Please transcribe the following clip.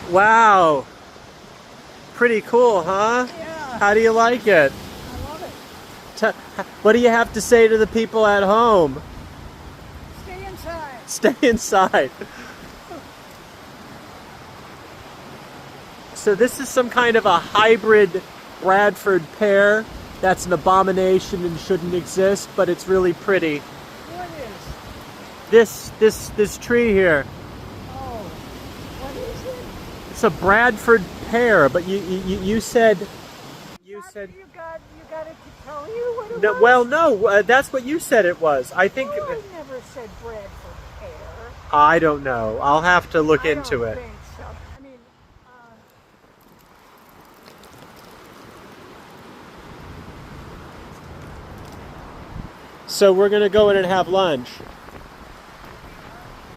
Wow. Pretty cool, huh? Yeah, How do you like it? I love it. What do you have to say to the people at home? Stay inside. Stay inside. So this is some kind of a hybrid Bradford pear. That's an abomination and shouldn't exist, but it's really pretty. What is? This tree here. Oh, what is it? It's a Bradford pear, but you said you said You got it to tell you what it no, was? well no, that's what you said it was. I think Oh, I never said Bradford pear. I don't know. I'll have to look into I it. don't think so. I mean, So we're gonna go in and have lunch.